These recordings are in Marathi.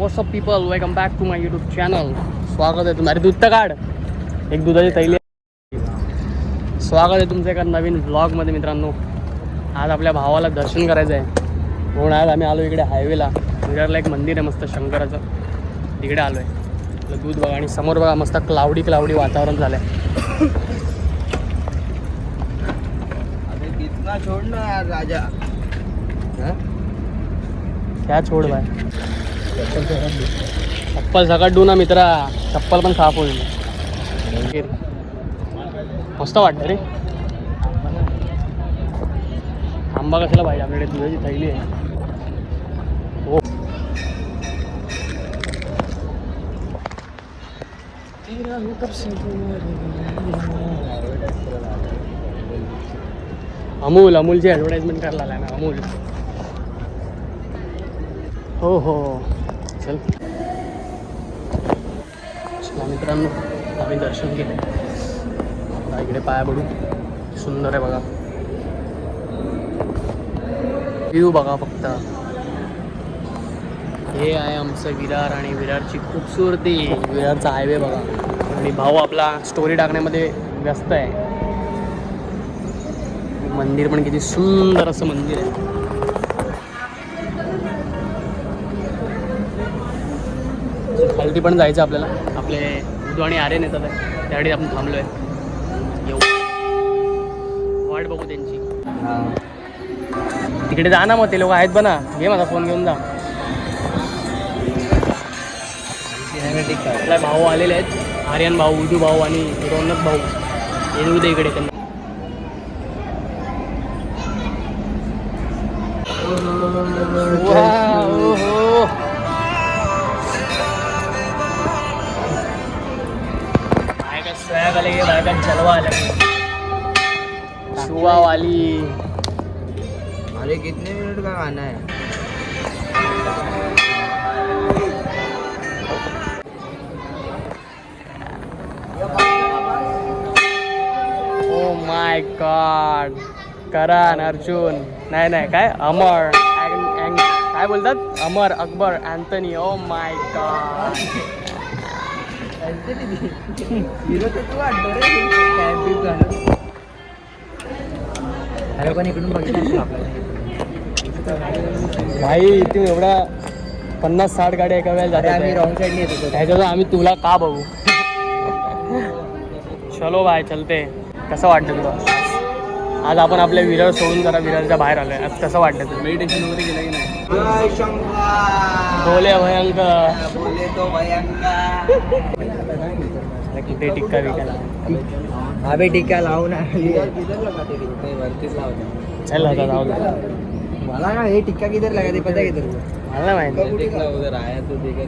What's up people, welcome back to my YouTube channel. स्वागत आहे तुम्हाला. दूध तर काढ, एक दुधाची थैली. स्वागत आहे तुमचं एका नवीन ब्लॉगमध्ये मित्रांनो. आज आपल्या भावाला दर्शन करायचं आहे म्हणून आज आम्ही आलो इकडे हायवेला. विरारला एक मंदिर आहे मस्त शंकराचं, तिकडे आलो आहे. आपलं दूध बघा आणि समोर बघा मस्त क्लाउडी वातावरण झालं आहे. कितना छोड़ना यार राजा. क्या छोड बाय, चप्पल सकाळ डू ना मित्रा, चप्पल पण साफ होईल. मस्त वाटतं रे. आंबा कशाला पाहिजे आपल्याकडे, दुधाची थैली आहे. हो अमूलची ॲडव्हर्टाइजमेंट करायला आला ना अमूल. हो हो चल चला मित्रांनो, आम्ही दर्शन केले. आता इकडे पाया पडू. सुंदर आहे बघा, व्ह्यू बघा फक्त. हे आहे आमचं विरार आणि विरारची खूबसूरती. विरारचा हायवे बघा. आणि भाऊ आपला स्टोरी टाकण्यामध्ये व्यस्त आहे. मंदिर पण किती सुंदर असं मंदिर आहे. खालती पण जायचं आपल्याला. आपले उदू आणि आर्यन येतात आहे, त्यासाठी आपण थांबलो आहे. येऊ, वाट बघू त्यांची. तिकडे जा ना, मग ते लोक आहेत बना. घे माझा फोन घेऊन जा. आपला भाऊ आलेले आहेत, आर्यन भाऊ, उदू भाऊ आणि रौनक भाऊ. येऊ दे इकडे त्यांना. जलवा आला शुआ वाली. अरे कितने मिनट का गाना है. ओ माय गॉड. करण, अर्जुन, नाही काय अमर, काय बोलतात, Amar, Akbar, Anthony. Oh my god. पण इकडून बघितलं भाई, इथे एवढा 50-60 गाड्या एका वेळेला जातात. आम्ही रॉंग साईडने येत होतो. त्याच्यात आम्ही तुला का बघू. चलो बाय, चलते. कसं वाटतं तुला आज आपण आपल्या विरार सोडून जरा विरारच्या बाहेर आलोय. आज कसं वाटतं तुला. मेडिटेशन वगैरे केलं की नाही. बोले भयंकर, बोले तो भयंकर. कुठे टिक्का विकायला. अबे टिक्का लावू ना. वरतीच लावतो. चल आता जाऊ दे. मला ना हे टिक्का किधर लगा ते पता किधर. मला माहिती. टिक्का उधर आया तो देखा.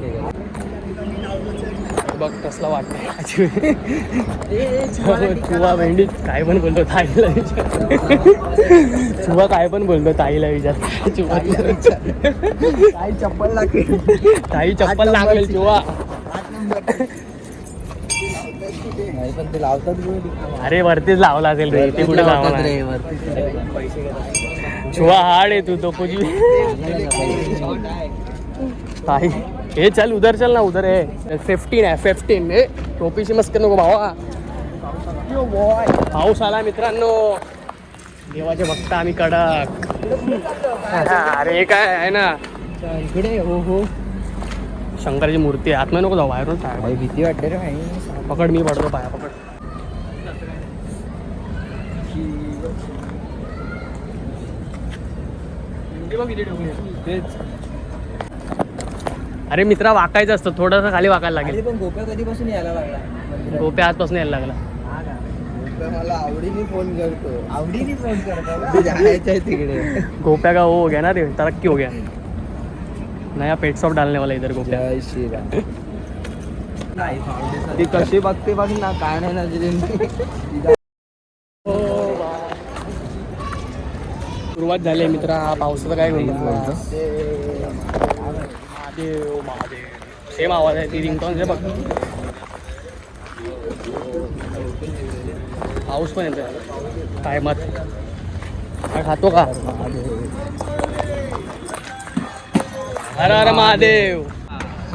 बघ कसला वाटतं. चुवा भेंडी काय पण बोलतो ताईला विचार. चुवा काय पण बोलतो ताईला विचार. चुवा ताई चप्पल लागेल. ताई चप्पल लागेल चुवा. पण ते लावतात. अरे वरतीच लावला असेल रे, ते कुठे लावला. चुवा हाड आहे तू तो कुछ भी. ताई हे चल उधर, चल ना उधर आहे. 15 आहे 15. हे टोपीशी मस्कर नको भावा. पाऊस आला मित्रांनो. देवाचे भक्त आम्ही कडक. अरे हे काय आहे ना इकडे. हो हो, शंकराची मूर्ती आहे. आतमध्ये नको जाऊ, बाहेरून भाई भीती वाटते रे भाई. पकड, मी पडतो पाया पकड. अरे मित्रा, वाकायचं असतं थोडंसं, खाली वाकायला लागेल. पण गोप्या कधीपासून यायला लागला. गोप्या आजपासून यायला लागला. मला आवडीने फोन करतो. आवडीने फोन करतो. जायचं आहे तिकडे. गोप्या का हो गया ना रे, तरक्की हो गया. नया पेट शॉप डालने वाला इधर गोप्या. जय श्रीराम. ती कशी बघते बघ ना, काय नाही ना. सुरुवात झाली मित्रा. पावसाचं काय म्हणतो. महादेव महादेव सेम आवाज आहे. ती रिंगटोन रे बघ. पाऊस पण येतो टायमात. काय खातो का. हर हर महादेव.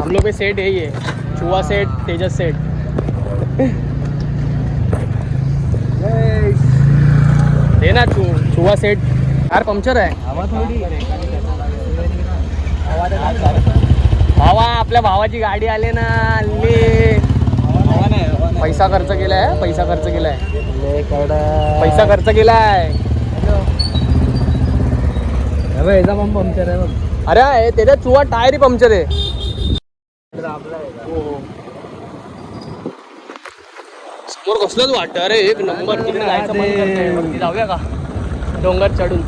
हम लोग के सेट यही है, चुहा सेट, तेजस सेट। देना चुहा सेट। कार पंक्चर आहे भावा, आपल्या भावाची गाडी आली ना, आली। पैसा खर्च केलाय, पैसा खर्च केलाय, पैसा खर्च केलाय। याचा पण पंक्चर आहे बघ. अरे त्याच्या चुहा टायर पंक्चर आहे. समोर कसलंच वाटत. अरे एक नंबर, तिकडे जायचं मन करतंय. वरती जाऊया का डोंगर चढून?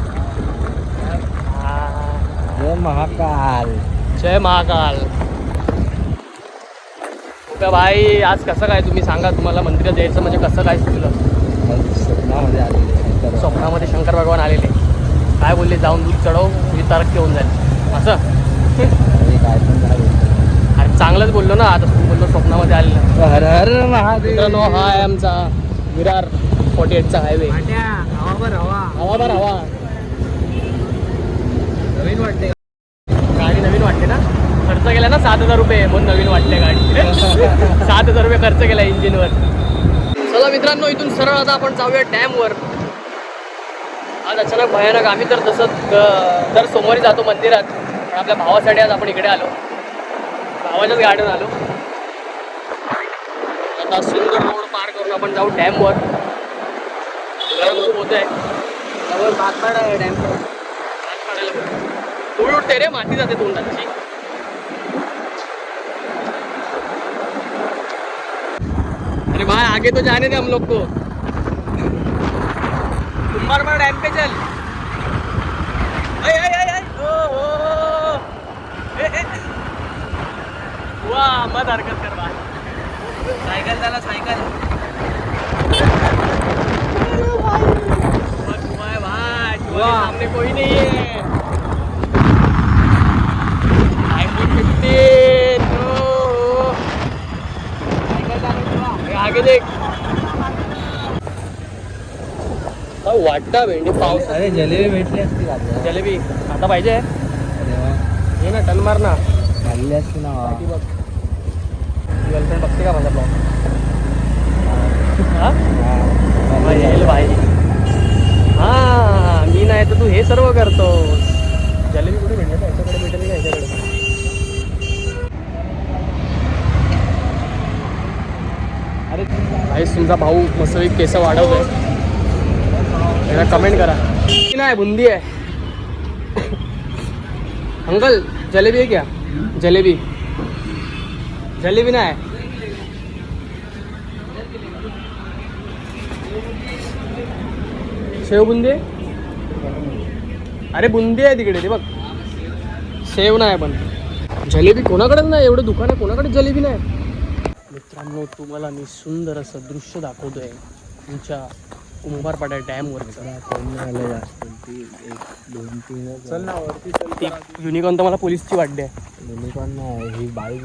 जय महाकाल. जय महाकाल. ओके भाई, आज कसं काय तुम्ही सांगा, तुम्हाला मंदिरात जायचं म्हणजे कसं काय सुचलं? स्वप्नामध्ये आलेले. स्वप्नामध्ये शंकर भगवान आलेले. काय बोलले, जाऊन दूध चढव, तुझी तरक्की होऊन जाईल असं. काय पण झालं. अरे चांगलंच बोललो ना, आता तू बोललो स्वप्नामध्ये आलेलं. हर हर महादेव. मित्रांनो, हा आहे आमचा विरार 48चा हायवे. हवा बर हवा. हवा बरं हवा. नवीन वाटते. गाडी नवीन वाटते ना? खर्च केला ना 7,000 रुपये, म्हणून नवीन वाटते गाडी. 7,000 रुपये खर्च केला इंजिनवर. चला मित्रांनो, इथून सरळ आता आपण जाऊया डॅमवर. आज अचानक भयानक, आम्ही तर तसं दर सोमवारी जातो मंदिरात, पण आपल्या भावासाठी आज आपण इकडे आलो, भावाच्याच गाडीवर आलो. आता सुंदर रोड पार करून आपण जाऊ डॅमवर. गरम खूप होत आहे. त्यावर भातपाडा आहे डॅमवर. धूळ उठते रे, माती जाते तोंडाची. अरे भाई, आगे तो जाने दे हम लोग को. कुंभारबाड़ डैम पे चल. वाह, मत हरकत कर भाई. सायकल झाला सायकल. भाई सामने कोई नहीं है. iPhone 15. आगे देख. वाटतं भेंडी पाऊस. अरे जलेबी भेटली असती का? जलेबी आता पाहिजे. अरे वा. हे ना, टन मार ना. खाल्ली असती ना. गर्लफ्रेंड बघते का माझा ब्लॉग? हा येईल भाई. हा, मी नाही तर तू हे सर्व करतो. जलेबी कुठे भेटले का? याच्याकडे भेटेल का? याच्याकडे. अरे भाई, तुमचा भाऊ मस्त केस वाढवतोय. याला कमेंट करा. नाही, बुंदी आहे. अंकल जलेबी आहे क्या? जलेबी जलेबी नाही. शेव बुंदी. अरे बुंदी आहे तिकडे, ते बघ. शेव नाही, पण जलेबी कोणाकडेच नाही. एवढं दुकान आहे, कोणाकडे जलेबी नाही. मित्रांनो, तुम्हाला मी सुंदर असं दृश्य दाखवतोय तुमच्या कुंभारपाडा डॅमवर. चल ना वरती चल. युनिकॉर्न तर मला पोलीसची वाटते. युनिकॉर्न ही बाईक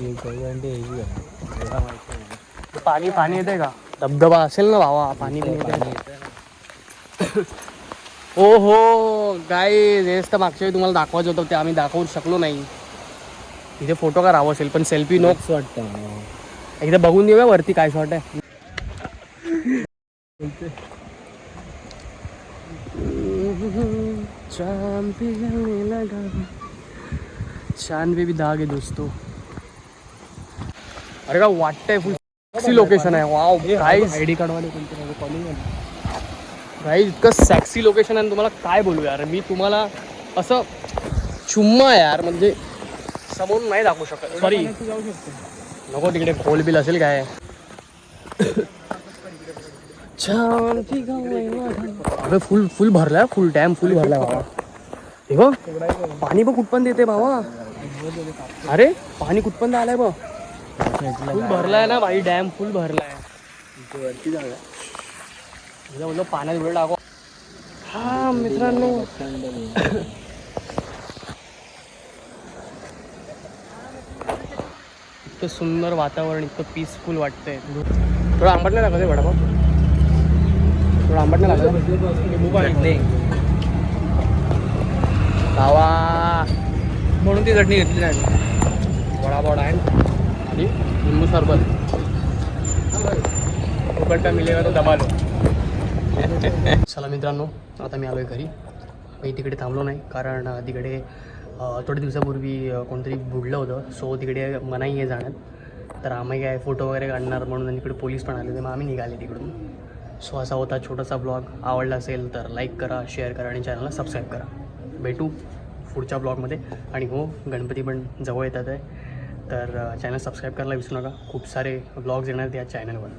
पाणी पाणी येते का? धबधबा असेल ना भावा, पाणी पण येते. हो हो गाईज, हेच तर मागच्या वेळी तुम्हाला दाखवायचं होतं, ते आम्ही दाखवू शकलो नाही. इथे फोटो का राहावं असेल, पण सेल्फी नोक्स वाटतं. एकदा बघून येऊया वरती काय शॉट आहे. छान बेबी दाग आहे दोस्तो. अरे का वाटतंय, फुल सेक्सी लोकेशन आहे. वाव गाईज, आयडी कार्ड वाले कोणते कॉलिंग गाईज, इतकं सेक्सी लोकेशन आहे, तुम्हाला काय बोलू यार. मी तुम्हाला असं चुम्मा यार, म्हणजे समोरून नाही दाखवू शकत. सॉरी, नको तिकडे खोल बिल असेल काय. अरे फुल फुल भरलाय, फुल डॅम फुल भरलाय बाबा. हे बघ, पाणी बघ कुठपर्यंत येते बाबा. अरे पाणी कुठपर्यंत आलंय बघ, फुल भरलाय ना भाई, डॅम फुल भरलाय. वरती जाऊया, बोललो पाण्यात वेळ टाकू. हा मित्रांनो, इतकं सुंदर वातावरण, इतकं पीसफुल वाटतंय. थोडं आंबट नाही लागत वडापाव? थोडं आंबट नाही लागत? भावा, म्हणून ती चटणी घेतली नाही. वडापाव आहे. सरबत फुकट का मिलेगा तो दबा लो. चला मित्रांनो, आता मी आलो आहे घरी. मी तिकडे थांबलो नाही कारण तिकडे थोड्या दिवसापूर्वी कोणतरी बुडलं होतं. सो तिकडे मनाई आहे जाण्यात. तर आम्ही काय फोटो वगैरे काढणार म्हणून तिकडे पोलीस पण आले होते. मग आम्ही निघाले तिकडून. सो असा होता छोटासा ब्लॉग. आवडला असेल तर लाईक करा, शेअर करा आणि चॅनलला सबस्क्राईब करा. भेटू पुढच्या ब्लॉगमध्ये. आणि हो, गणपती पण जवळ येतात आहे, तर चॅनल सबस्क्राईब करायला विसरू नका. खूप सारे ब्लॉग्स येणार आहेत या चॅनलवर.